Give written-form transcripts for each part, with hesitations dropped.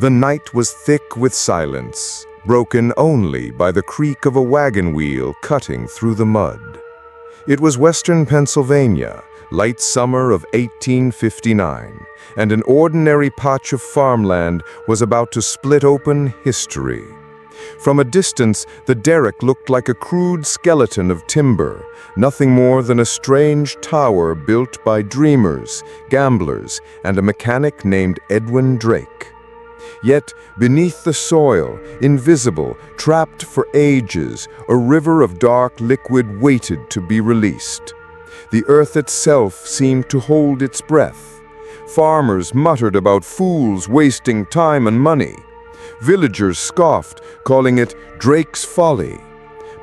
The night was thick with silence, broken only by the creak of a wagon wheel cutting through the mud. It was western Pennsylvania, late summer of 1859, and an ordinary patch of farmland was about to split open history. From a distance, the derrick looked like a crude skeleton of timber, nothing more than a strange tower built by dreamers, gamblers, and a mechanic named Edwin Drake. Yet, beneath the soil, invisible, trapped for ages, a river of dark liquid waited to be released. The earth itself seemed to hold its breath. Farmers muttered about fools wasting time and money. Villagers scoffed, calling it Drake's folly.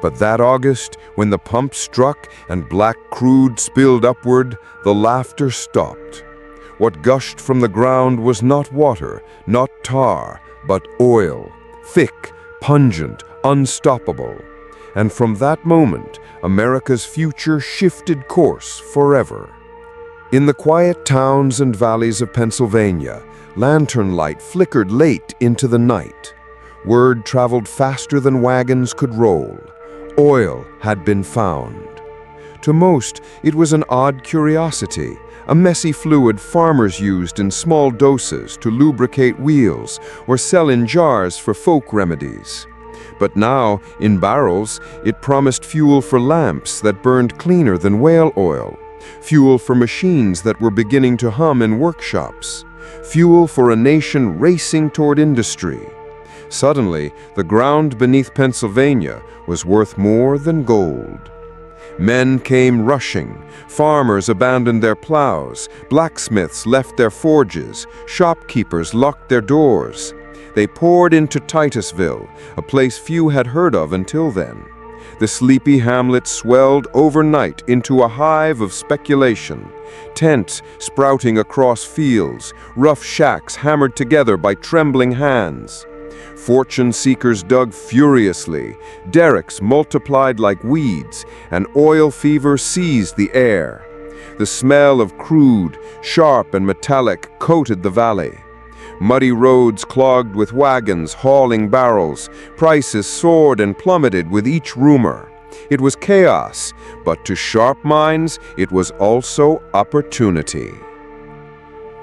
But that August, when the pump struck and black crude spilled upward, the laughter stopped. What gushed from the ground was not water, not tar, but oil, thick, pungent, unstoppable. And from that moment, America's future shifted course forever. In the quiet towns and valleys of Pennsylvania, lantern light flickered late into the night. Word traveled faster than wagons could roll. Oil had been found. To most, it was an odd curiosity, a messy fluid farmers used in small doses to lubricate wheels or sell in jars for folk remedies. But now, in barrels, it promised fuel for lamps that burned cleaner than whale oil, fuel for machines that were beginning to hum in workshops, fuel for a nation racing toward industry. Suddenly, the ground beneath Pennsylvania was worth more than gold. Men came rushing, farmers abandoned their plows, blacksmiths left their forges, shopkeepers locked their doors. They poured into Titusville, a place few had heard of until then. The sleepy hamlet swelled overnight into a hive of speculation. Tents sprouting across fields, rough shacks hammered together by trembling hands. Fortune seekers dug furiously, derricks multiplied like weeds, and oil fever seized the air. The smell of crude, sharp and metallic coated the valley. Muddy roads clogged with wagons hauling barrels. Prices soared and plummeted with each rumor. It was chaos, but to sharp minds, it was also opportunity.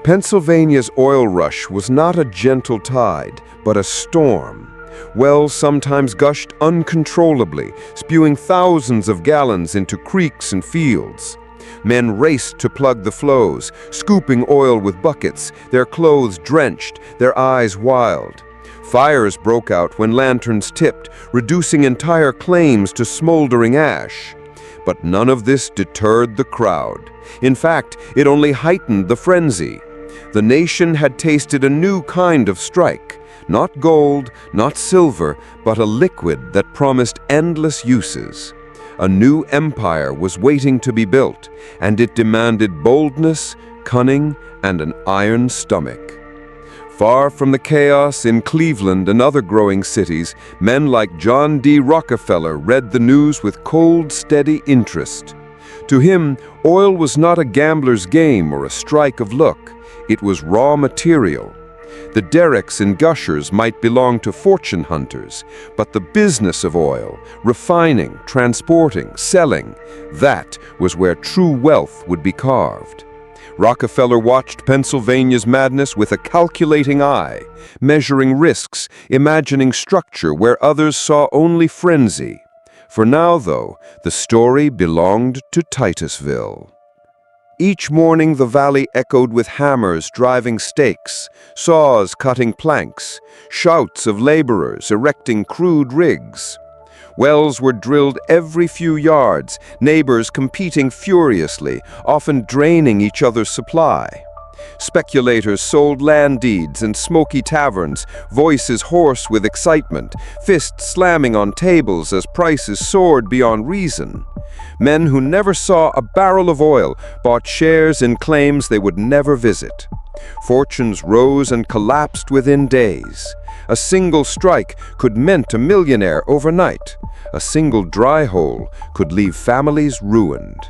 Pennsylvania's oil rush was not a gentle tide, but a storm. Wells sometimes gushed uncontrollably, spewing thousands of gallons into creeks and fields. Men raced to plug the flows, scooping oil with buckets, their clothes drenched, their eyes wild. Fires broke out when lanterns tipped, reducing entire claims to smoldering ash. But none of this deterred the crowd. In fact, it only heightened the frenzy. The nation had tasted a new kind of strike. Not gold, not silver, but a liquid that promised endless uses. A new empire was waiting to be built, and it demanded boldness, cunning, and an iron stomach. Far from the chaos in Cleveland and other growing cities, men like John D. Rockefeller read the news with cold, steady interest. To him, oil was not a gambler's game or a strike of luck. It was raw material. The derricks and gushers might belong to fortune hunters, but the business of oil, refining, transporting, selling, that was where true wealth would be carved. Rockefeller watched Pennsylvania's madness with a calculating eye, measuring risks, imagining structure where others saw only frenzy. For now, though, the story belonged to Titusville. Each morning the valley echoed with hammers driving stakes, saws cutting planks, shouts of laborers erecting crude rigs. Wells were drilled every few yards, neighbors competing furiously, often draining each other's supply. Speculators sold land deeds in smoky taverns, voices hoarse with excitement, fists slamming on tables as prices soared beyond reason. Men who never saw a barrel of oil bought shares in claims they would never visit. Fortunes rose and collapsed within days. A single strike could mint a millionaire overnight. A single dry hole could leave families ruined.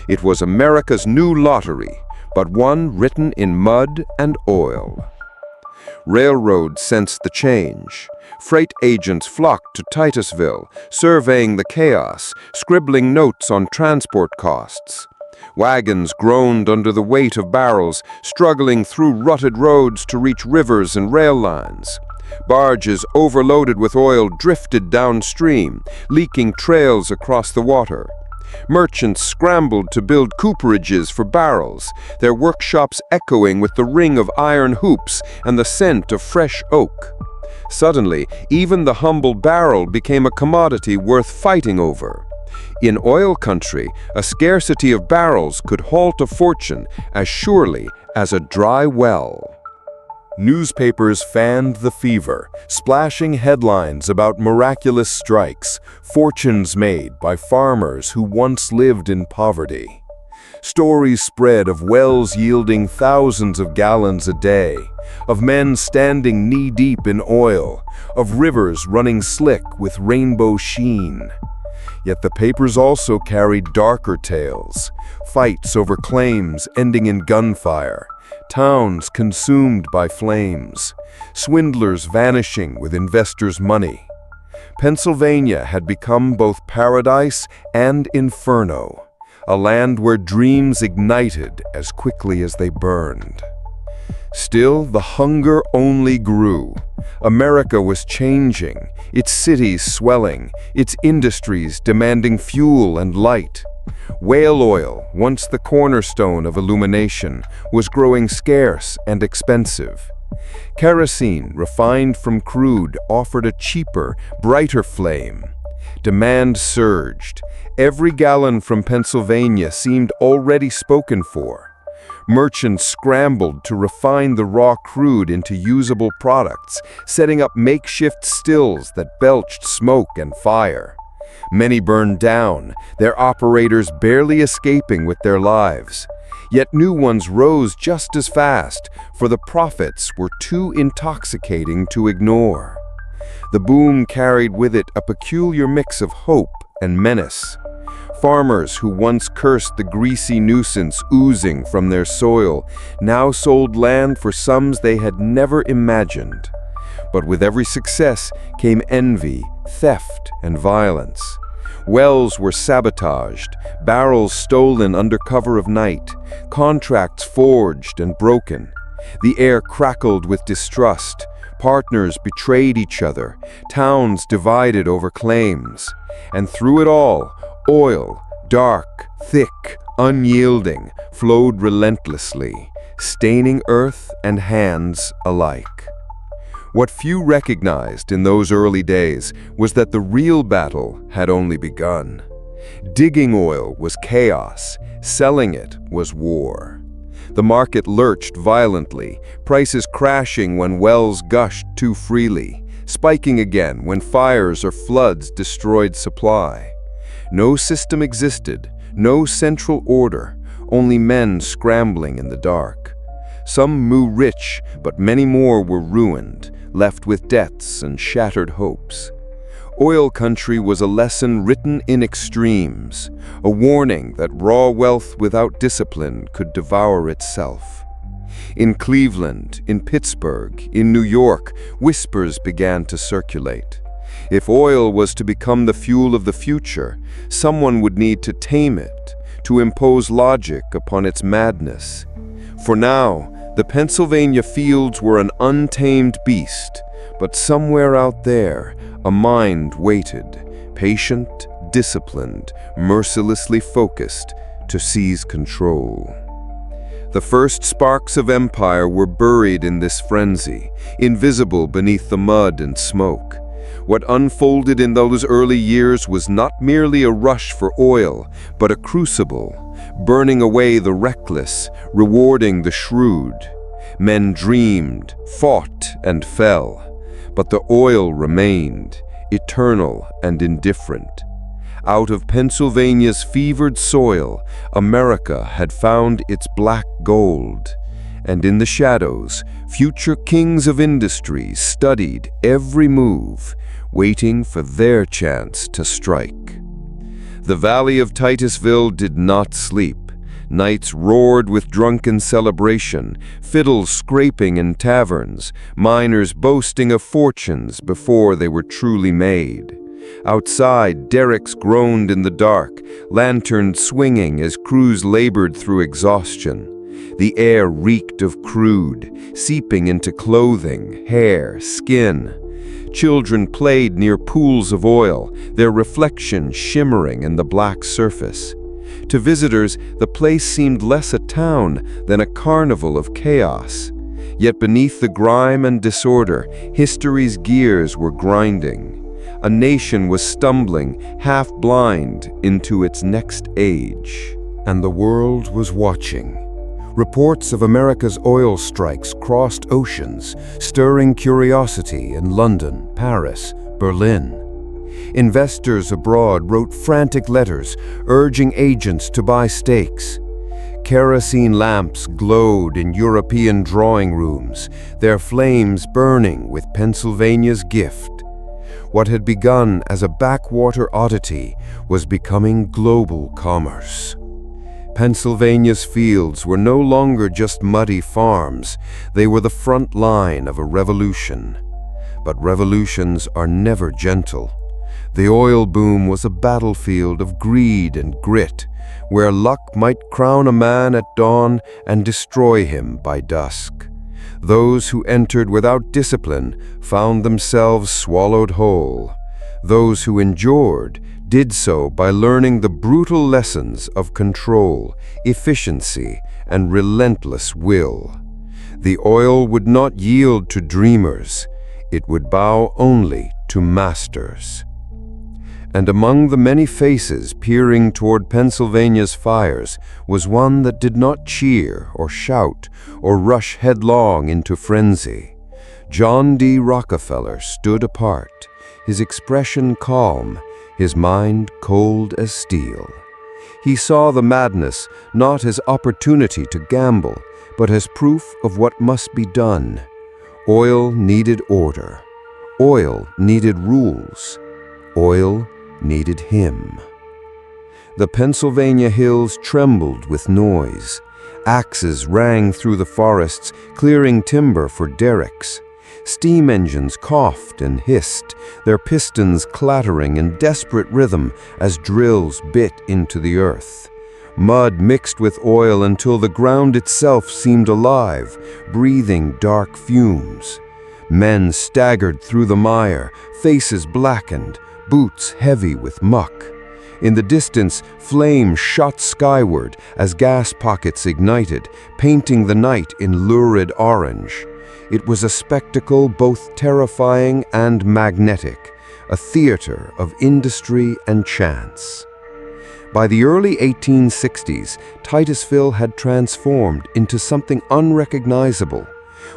It was America's new lottery, but one written in mud and oil. Railroads sensed the change. Freight agents flocked to Titusville, surveying the chaos, scribbling notes on transport costs. Wagons groaned under the weight of barrels, struggling through rutted roads to reach rivers and rail lines. Barges overloaded with oil drifted downstream, leaking trails across the water. Merchants scrambled to build cooperages for barrels, their workshops echoing with the ring of iron hoops and the scent of fresh oak. Suddenly, even the humble barrel became a commodity worth fighting over. In oil country, a scarcity of barrels could halt a fortune as surely as a dry well. Newspapers fanned the fever, splashing headlines about miraculous strikes, fortunes made by farmers who once lived in poverty. Stories spread of wells yielding thousands of gallons a day, of men standing knee-deep in oil, of rivers running slick with rainbow sheen. Yet the papers also carried darker tales, fights over claims ending in gunfire, towns consumed by flames, swindlers vanishing with investors' money. Pennsylvania had become both paradise and inferno, a land where dreams ignited as quickly as they burned. Still, the hunger only grew. America was changing, its cities swelling, its industries demanding fuel and light. Whale oil, once the cornerstone of illumination, was growing scarce and expensive. Kerosene, refined from crude, offered a cheaper, brighter flame. Demand surged. Every gallon from Pennsylvania seemed already spoken for. Merchants scrambled to refine the raw crude into usable products, setting up makeshift stills that belched smoke and fire. Many burned down, their operators barely escaping with their lives. Yet new ones rose just as fast, for the profits were too intoxicating to ignore. The boom carried with it a peculiar mix of hope and menace. Farmers who once cursed the greasy nuisance oozing from their soil now sold land for sums they had never imagined. But with every success came envy, theft, and violence. Wells were sabotaged, barrels stolen under cover of night, contracts forged and broken. The air crackled with distrust. Partners betrayed each other, towns divided over claims. And through it all, oil, dark, thick, unyielding, flowed relentlessly, staining earth and hands alike. What few recognized in those early days was that the real battle had only begun. Digging oil was chaos, selling it was war. The market lurched violently, prices crashing when wells gushed too freely, spiking again when fires or floods destroyed supply. No system existed, no central order, only men scrambling in the dark. Some moo rich, but many more were ruined, left with debts and shattered hopes. Oil country was a lesson written in extremes, a warning that raw wealth without discipline could devour itself. In Cleveland, in Pittsburgh, in New York, whispers began to circulate. If oil was to become the fuel of the future, someone would need to tame it, to impose logic upon its madness. For now, the Pennsylvania fields were an untamed beast, but somewhere out there, a mind waited, patient, disciplined, mercilessly focused, to seize control. The first sparks of empire were buried in this frenzy, invisible beneath the mud and smoke. What unfolded in those early years was not merely a rush for oil, but a crucible, burning away the reckless, rewarding the shrewd. Men dreamed, fought, and fell, but the oil remained, eternal and indifferent. Out of Pennsylvania's fevered soil, America had found its black gold. And in the shadows, future kings of industry studied every move, waiting for their chance to strike. The valley of Titusville did not sleep. Nights roared with drunken celebration, fiddles scraping in taverns, miners boasting of fortunes before they were truly made. Outside, derricks groaned in the dark, lanterns swinging as crews labored through exhaustion. The air reeked of crude, seeping into clothing, hair, skin. Children played near pools of oil, their reflection shimmering in the black surface. To visitors, the place seemed less a town than a carnival of chaos. Yet beneath the grime and disorder, history's gears were grinding. A nation was stumbling, half-blind, into its next age. And the world was watching. Reports of America's oil strikes crossed oceans, stirring curiosity in London, Paris, Berlin. Investors abroad wrote frantic letters, urging agents to buy stakes. Kerosene lamps glowed in European drawing rooms, their flames burning with Pennsylvania's gift. What had begun as a backwater oddity was becoming global commerce. Pennsylvania's fields were no longer just muddy farms, they were the front line of a revolution. But revolutions are never gentle. The oil boom was a battlefield of greed and grit, where luck might crown a man at dawn and destroy him by dusk. Those who entered without discipline found themselves swallowed whole. Those who endured did so by learning the brutal lessons of control, efficiency, and relentless will. The oil would not yield to dreamers, it would bow only to masters. And among the many faces peering toward Pennsylvania's fires was one that did not cheer or shout or rush headlong into frenzy. John D. Rockefeller stood apart, his expression calm, his mind cold as steel. He saw the madness not as opportunity to gamble, but as proof of what must be done. Oil needed order. Oil needed rules. Oil needed him. The Pennsylvania hills trembled with noise. Axes rang through the forests, clearing timber for derricks. Steam engines coughed and hissed, their pistons clattering in desperate rhythm as drills bit into the earth. Mud mixed with oil until the ground itself seemed alive, breathing dark fumes. Men staggered through the mire, faces blackened, boots heavy with muck. In the distance, flames shot skyward as gas pockets ignited, painting the night in lurid orange. It was a spectacle both terrifying and magnetic, a theater of industry and chance. By the early 1860s, Titusville had transformed into something unrecognizable.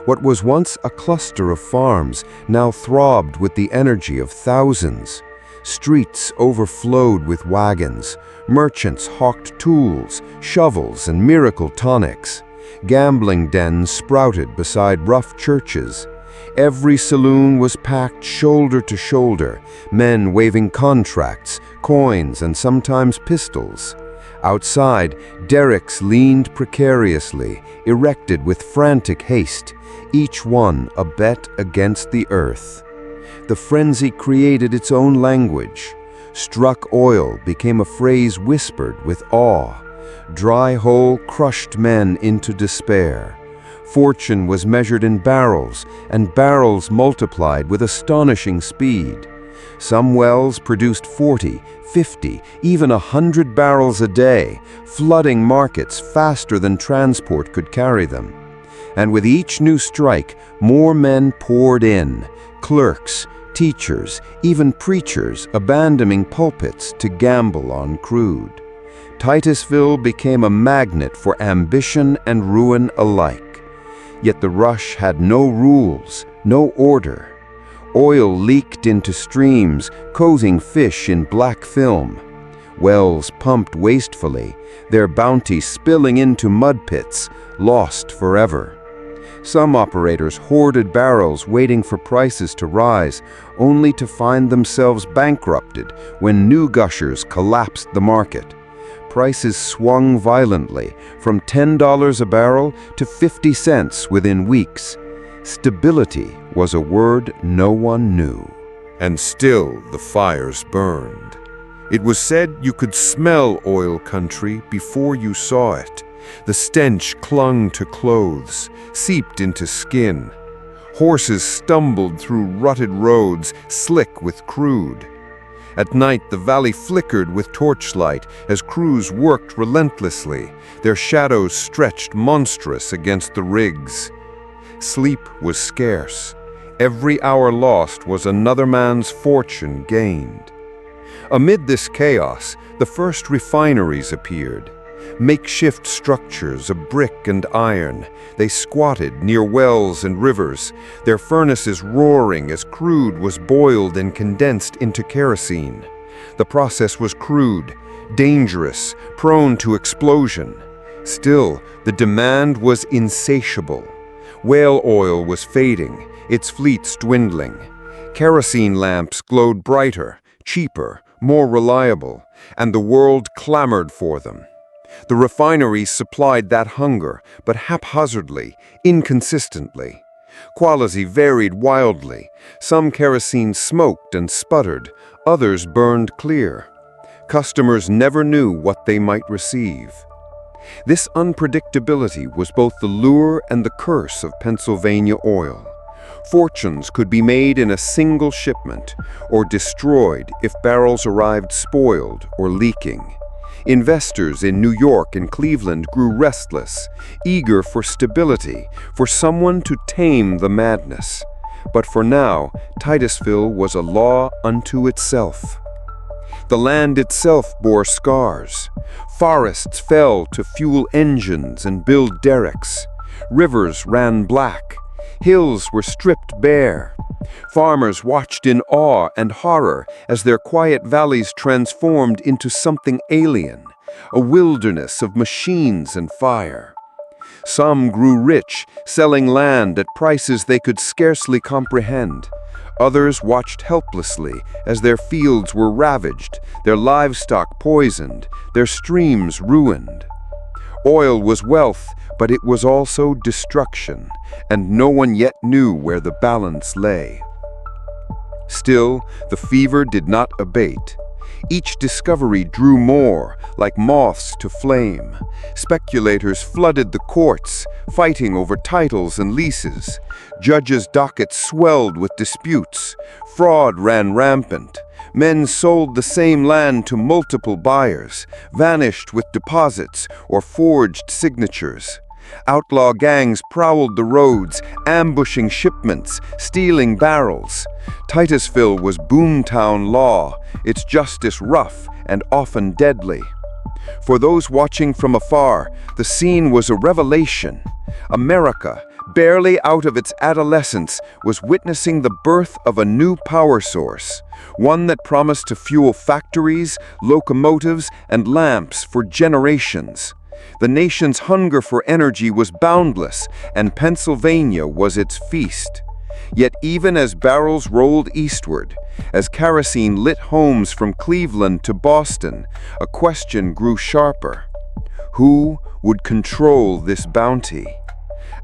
What was once a cluster of farms now throbbed with the energy of thousands. Streets overflowed with wagons. Merchants hawked tools, shovels, and miracle tonics. Gambling dens sprouted beside rough churches. Every saloon was packed shoulder to shoulder, men waving contracts, coins, and sometimes pistols. Outside, derricks leaned precariously, erected with frantic haste, each one a bet against the earth. The frenzy created its own language. Struck oil became a phrase whispered with awe. Dry hole crushed men into despair. Fortune was measured in barrels, and barrels multiplied with astonishing speed. Some wells produced 40, 50, even 100 barrels a day, flooding markets faster than transport could carry them. And with each new strike, more men poured in, clerks, teachers, even preachers abandoning pulpits to gamble on crude. Titusville became a magnet for ambition and ruin alike. Yet the rush had no rules, no order. Oil leaked into streams, coating fish in black film. Wells pumped wastefully, their bounty spilling into mud pits, lost forever. Some operators hoarded barrels waiting for prices to rise, only to find themselves bankrupted when new gushers collapsed the market. prices swung violently, from $10 a barrel to 50 cents within weeks. Stability was a word no one knew. And still the fires burned. It was said you could smell oil country before you saw it. The stench clung to clothes, seeped into skin. Horses stumbled through rutted roads, slick with crude. At night, the valley flickered with torchlight as crews worked relentlessly, their shadows stretched monstrous against the rigs. Sleep was scarce. Every hour lost was another man's fortune gained. Amid this chaos, the first refineries appeared. Makeshift structures of brick and iron. They squatted near wells and rivers, their furnaces roaring as crude was boiled and condensed into kerosene. The process was crude, dangerous, prone to explosion. Still, the demand was insatiable. Whale oil was fading, its fleets dwindling. Kerosene lamps glowed brighter, cheaper, more reliable, and the world clamored for them. The refineries supplied that hunger, but haphazardly, inconsistently. Quality varied wildly. Some kerosene smoked and sputtered, others burned clear. Customers never knew what they might receive. This unpredictability was both the lure and the curse of Pennsylvania oil. Fortunes could be made in a single shipment, or destroyed if barrels arrived spoiled or leaking. Investors in New York and Cleveland grew restless, eager for stability, for someone to tame the madness. But for now, Titusville was a law unto itself. The land itself bore scars. Forests fell to fuel engines and build derricks. Rivers ran black. Hills were stripped bare. Farmers watched in awe and horror as their quiet valleys transformed into something alien, a wilderness of machines and fire. Some grew rich, selling land at prices they could scarcely comprehend. Others watched helplessly as their fields were ravaged, their livestock poisoned, their streams ruined. Oil was wealth, but it was also destruction, and no one yet knew where the balance lay. Still, the fever did not abate. Each discovery drew more, like moths to flame. Speculators flooded the courts, fighting over titles and leases. Judges' dockets swelled with disputes. Fraud ran rampant. Men sold the same land to multiple buyers, vanished with deposits or forged signatures. Outlaw gangs prowled the roads, ambushing shipments, stealing barrels. Titusville was boomtown law, its justice rough and often deadly. For those watching from afar, the scene was a revelation. America, barely out of its adolescence, was witnessing the birth of a new power source, one that promised to fuel factories, locomotives, and lamps for generations. The nation's hunger for energy was boundless, and Pennsylvania was its feast. Yet even as barrels rolled eastward, as kerosene lit homes from Cleveland to Boston, a question grew sharper. Who would control this bounty?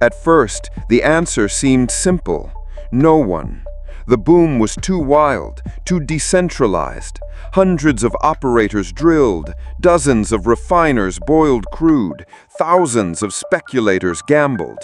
At first, the answer seemed simple. No one. The boom was too wild, too decentralized. Hundreds of operators drilled, dozens of refiners boiled crude, thousands of speculators gambled.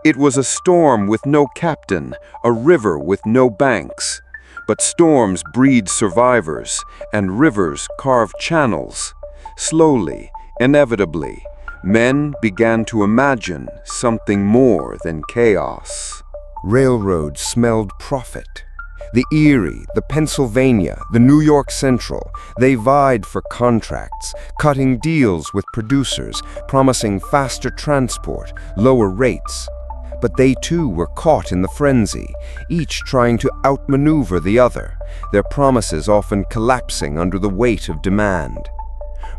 It was a storm with no captain, a river with no banks. But storms breed survivors, and rivers carve channels. Slowly, inevitably, men began to imagine something more than chaos. Railroads smelled profit. The Erie, the Pennsylvania, the New York Central, they vied for contracts, cutting deals with producers, promising faster transport, lower rates. But they too were caught in the frenzy, each trying to outmaneuver the other, their promises often collapsing under the weight of demand.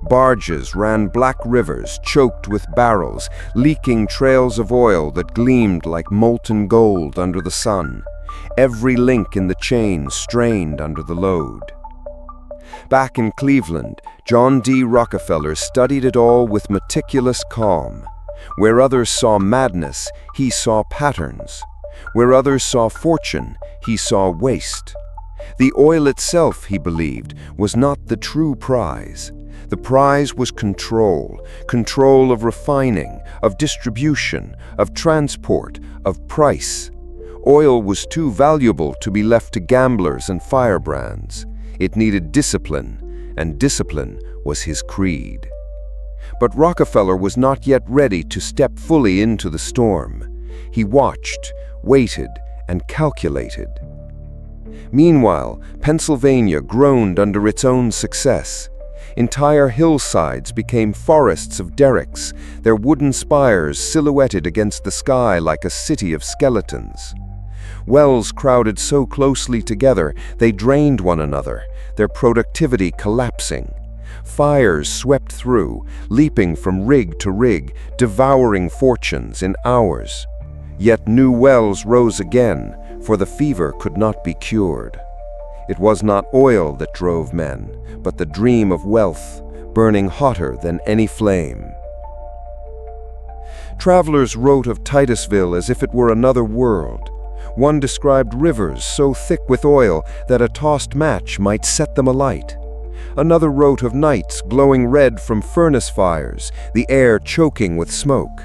Barges ran black rivers choked with barrels, leaking trails of oil that gleamed like molten gold under the sun. Every link in the chain strained under the load. Back in Cleveland, John D. Rockefeller studied it all with meticulous calm. Where others saw madness, he saw patterns. Where others saw fortune, he saw waste. The oil itself, he believed, was not the true prize. The prize was control, control of refining, of distribution, of transport, of price. Oil was too valuable to be left to gamblers and firebrands. It needed discipline, and discipline was his creed. But Rockefeller was not yet ready to step fully into the storm. He watched, waited, and calculated. Meanwhile, Pennsylvania groaned under its own success. Entire hillsides became forests of derricks, their wooden spires silhouetted against the sky like a city of skeletons. Wells crowded so closely together they drained one another, their productivity collapsing. Fires swept through, leaping from rig to rig, devouring fortunes in hours. Yet new wells rose again, for the fever could not be cured. It was not oil that drove men, but the dream of wealth, burning hotter than any flame. Travelers wrote of Titusville as if it were another world. One described rivers so thick with oil that a tossed match might set them alight. Another wrote of nights glowing red from furnace fires, the air choking with smoke.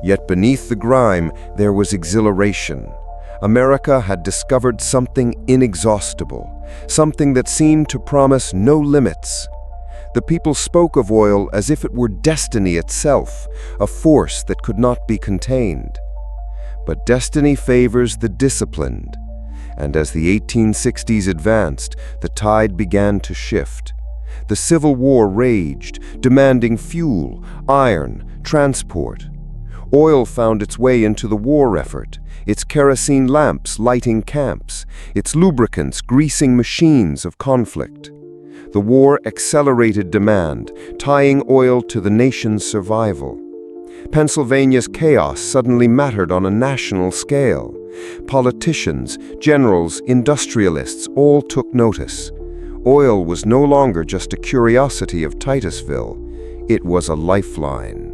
Yet beneath the grime there was exhilaration. America had discovered something inexhaustible, something that seemed to promise no limits. The people spoke of oil as if it were destiny itself, a force that could not be contained. But destiny favors the disciplined, and as the 1860s advanced, the tide began to shift. The Civil War raged, demanding fuel, iron, transport. Oil found its way into the war effort, its kerosene lamps lighting camps, its lubricants greasing machines of conflict. The war accelerated demand, tying oil to the nation's survival. Pennsylvania's chaos suddenly mattered on a national scale. Politicians, generals, industrialists all took notice. Oil was no longer just a curiosity of Titusville, it was a lifeline.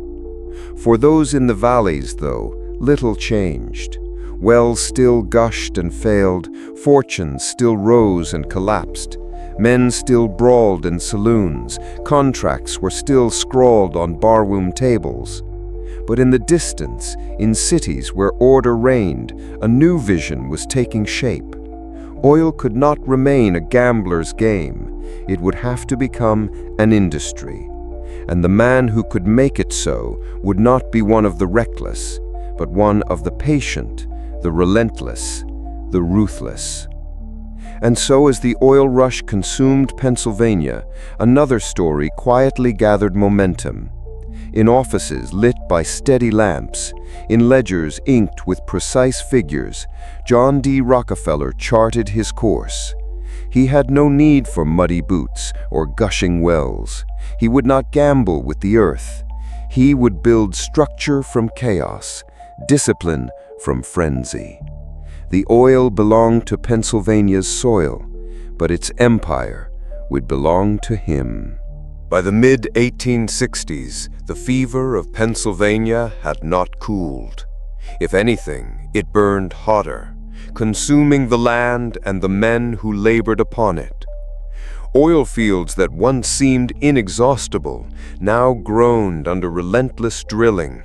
For those in the valleys, though, little changed. Wells still gushed and failed, fortunes still rose and collapsed. Men still brawled in saloons, contracts were still scrawled on barroom tables. But in the distance, in cities where order reigned, a new vision was taking shape. Oil could not remain a gambler's game. It would have to become an industry. And the man who could make it so would not be one of the reckless, but one of the patient, the relentless, the ruthless. And so as the oil rush consumed Pennsylvania, another story quietly gathered momentum. In offices lit by steady lamps, in ledgers inked with precise figures, John D. Rockefeller charted his course. He had no need for muddy boots or gushing wells. He would not gamble with the earth. He would build structure from chaos, discipline from frenzy. The oil belonged to Pennsylvania's soil, but its empire would belong to him. By the mid-1860s, the fever of Pennsylvania had not cooled. If anything, it burned hotter, consuming the land and the men who labored upon it. Oil fields that once seemed inexhaustible now groaned under relentless drilling.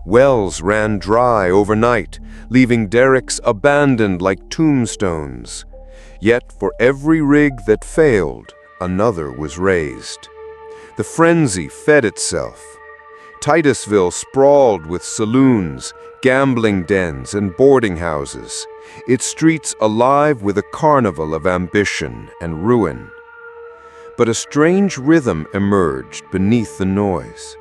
Wells ran dry overnight, leaving derricks abandoned like tombstones. Yet for every rig that failed, another was raised. The frenzy fed itself. Titusville sprawled with saloons, gambling dens, and boarding houses, its streets alive with a carnival of ambition and ruin. But a strange rhythm emerged beneath the noise.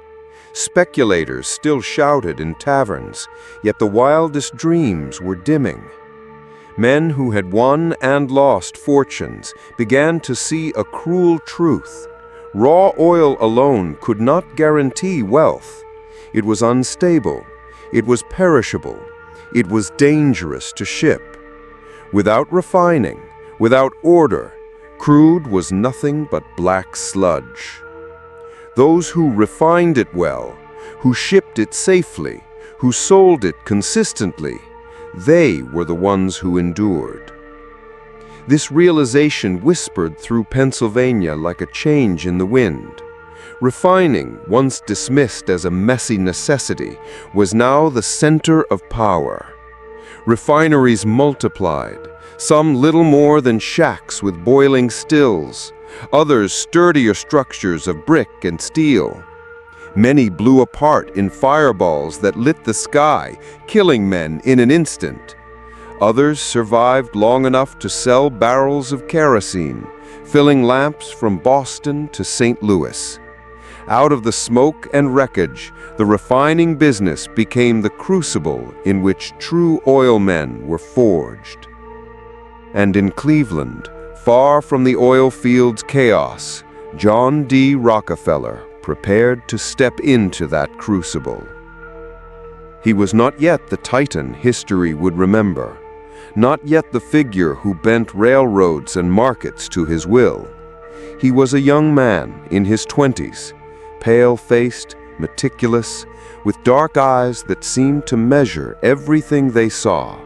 Speculators still shouted in taverns, yet the wildest dreams were dimming. Men who had won and lost fortunes began to see a cruel truth. Raw oil alone could not guarantee wealth. It was unstable, it was perishable, it was dangerous to ship. Without refining, without order, Crude was nothing but black sludge. Those who refined it well, who shipped it safely, who sold it consistently, they were the ones who endured. This realization whispered through Pennsylvania like a change in the wind. Refining, once dismissed as a messy necessity, was now the center of power. Refineries multiplied, some little more than shacks with boiling stills, others sturdier structures of brick and steel. Many blew apart in fireballs that lit the sky, killing men in an instant. Others survived long enough to sell barrels of kerosene, filling lamps from Boston to St. Louis. Out of the smoke and wreckage, the refining business became the crucible in which true oil men were forged. And in Cleveland, far from the oil fields' chaos, John D. Rockefeller prepared to step into that crucible. He was not yet the titan history would remember, not yet the figure who bent railroads and markets to his will. He was a young man in his 20s, pale-faced, meticulous, with dark eyes that seemed to measure everything they saw.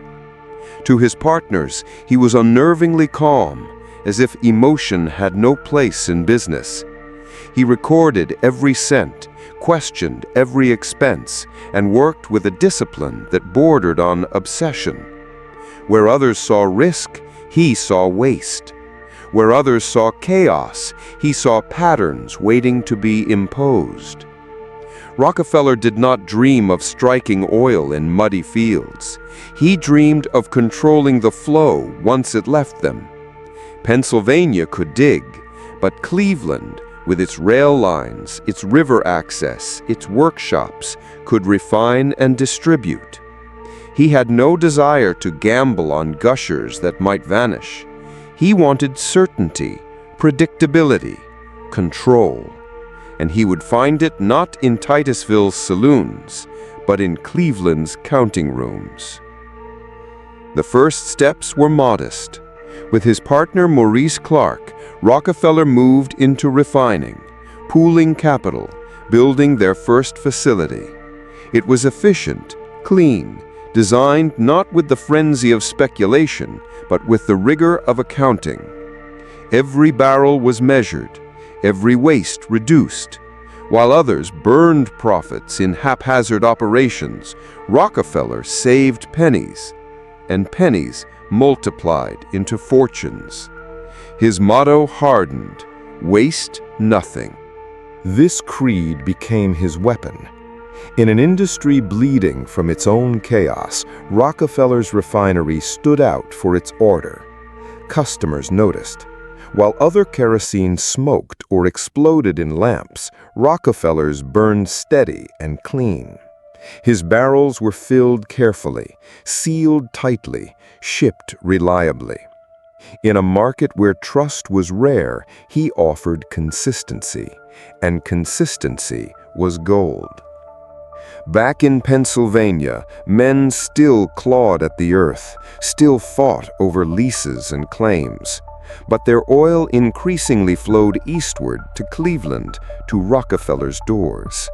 To his partners, he was unnervingly calm, as if emotion had no place in business. He recorded every cent, questioned every expense, and worked with a discipline that bordered on obsession. Where others saw risk, he saw waste. Where others saw chaos, he saw patterns waiting to be imposed. Rockefeller did not dream of striking oil in muddy fields. He dreamed of controlling the flow once it left them. Pennsylvania could dig, but Cleveland, with its rail lines, its river access, its workshops, could refine and distribute. He had no desire to gamble on gushers that might vanish. He wanted certainty, predictability, control. And he would find it not in Titusville's saloons, but in Cleveland's counting rooms. The first steps were modest. With his partner Maurice Clark, Rockefeller moved into refining, pooling capital, building their first facility. It was efficient, clean, designed not with the frenzy of speculation, but with the rigor of accounting. Every barrel was measured, every waste reduced. While others burned profits in haphazard operations, Rockefeller saved pennies, and pennies multiplied into fortunes. His motto hardened: waste nothing. This creed became his weapon. In an industry bleeding from its own chaos, Rockefeller's refinery stood out for its order. Customers noticed. While other kerosene smoked or exploded in lamps, Rockefeller's burned steady and clean. His barrels were filled carefully, sealed tightly, shipped reliably. In a market where trust was rare, he offered consistency, and consistency was gold. Back in Pennsylvania, men still clawed at the earth, still fought over leases and claims. But their oil increasingly flowed eastward to Cleveland, to Rockefeller's doors.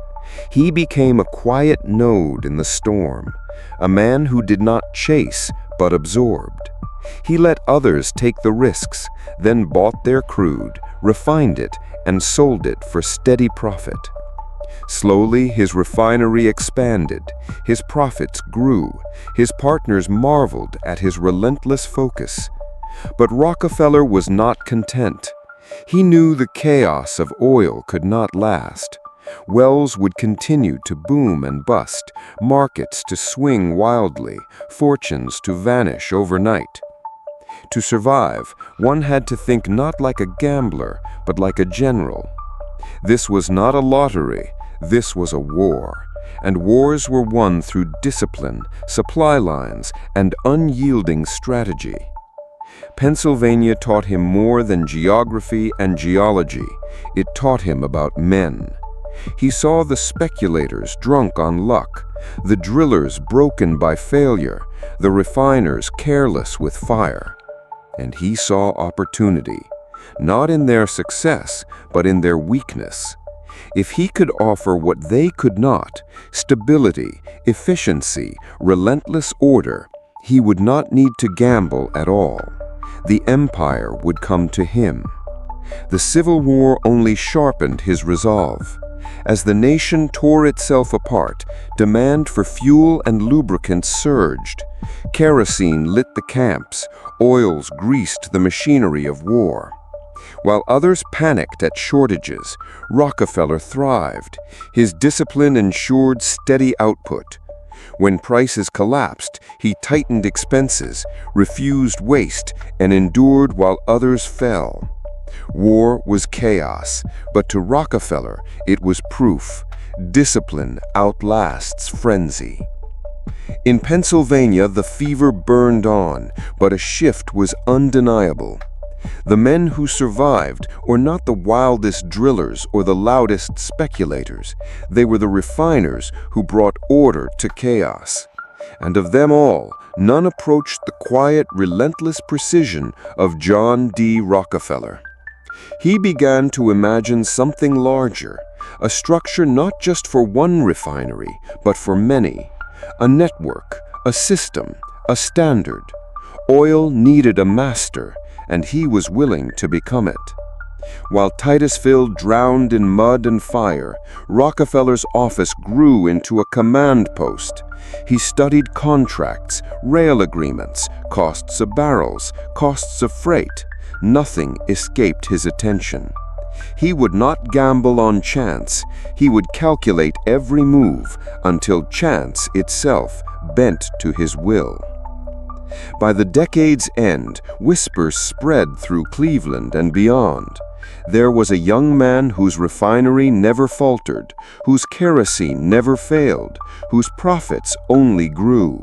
He became a quiet node in the storm, a man who did not chase but absorbed. He let others take the risks, then bought their crude, refined it, and sold it for steady profit. Slowly, his refinery expanded, his profits grew, his partners marveled at his relentless focus. But Rockefeller was not content. He knew the chaos of oil could not last. Wells would continue to boom and bust, markets to swing wildly, fortunes to vanish overnight. To survive, one had to think not like a gambler, but like a general. This was not a lottery, this was a war, and wars were won through discipline, supply lines, and unyielding strategy. Pennsylvania taught him more than geography and geology. It taught him about men. He saw the speculators drunk on luck, the drillers broken by failure, the refiners careless with fire. And he saw opportunity. not in their success, but in their weakness. If he could offer what they could not, stability, efficiency, relentless order, he would not need to gamble at all. The empire would come to him. The Civil War only sharpened his resolve. As the nation tore itself apart, demand for fuel and lubricants surged. Kerosene lit the camps, oils greased the machinery of war. While others panicked at shortages, Rockefeller thrived. His discipline ensured steady output. When prices collapsed, he tightened expenses, refused waste, and endured while others fell. War was chaos, but to Rockefeller it was proof. Discipline outlasts frenzy. In Pennsylvania, the fever burned on, but a shift was undeniable. The men who survived were not the wildest drillers or the loudest speculators. They were the refiners who brought order to chaos. And of them all, none approached the quiet, relentless precision of John D. Rockefeller. He began to imagine something larger, a structure not just for one refinery, but for many. A network, a system, a standard. Oil needed a master, and he was willing to become it. While Titusville drowned in mud and fire, Rockefeller's office grew into a command post. He studied contracts, rail agreements, costs of barrels, costs of freight. Nothing escaped his attention. He would not gamble on chance. He would calculate every move until chance itself bent to his will. By the decade's end, whispers spread through Cleveland and beyond. There was a young man whose refinery never faltered, whose kerosene never failed, whose profits only grew.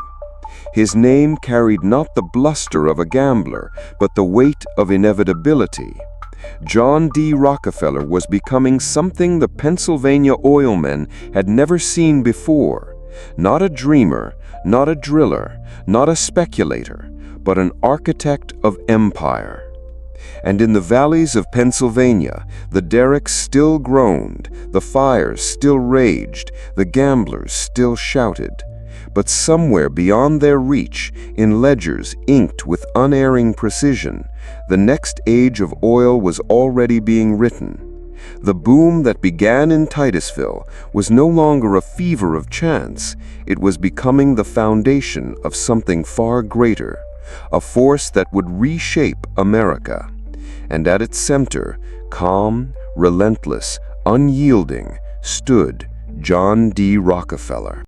His name carried not the bluster of a gambler, but the weight of inevitability. John D. Rockefeller was becoming something the Pennsylvania oilmen had never seen before. Not a dreamer, not a driller, not a speculator, but an architect of empire. And in the valleys of Pennsylvania, the derricks still groaned, the fires still raged, the gamblers still shouted. But somewhere beyond their reach, in ledgers inked with unerring precision, the next age of oil was already being written. The boom that began in Titusville was no longer a fever of chance. It was becoming the foundation of something far greater, a force that would reshape America. And at its center, calm, relentless, unyielding, stood John D. Rockefeller.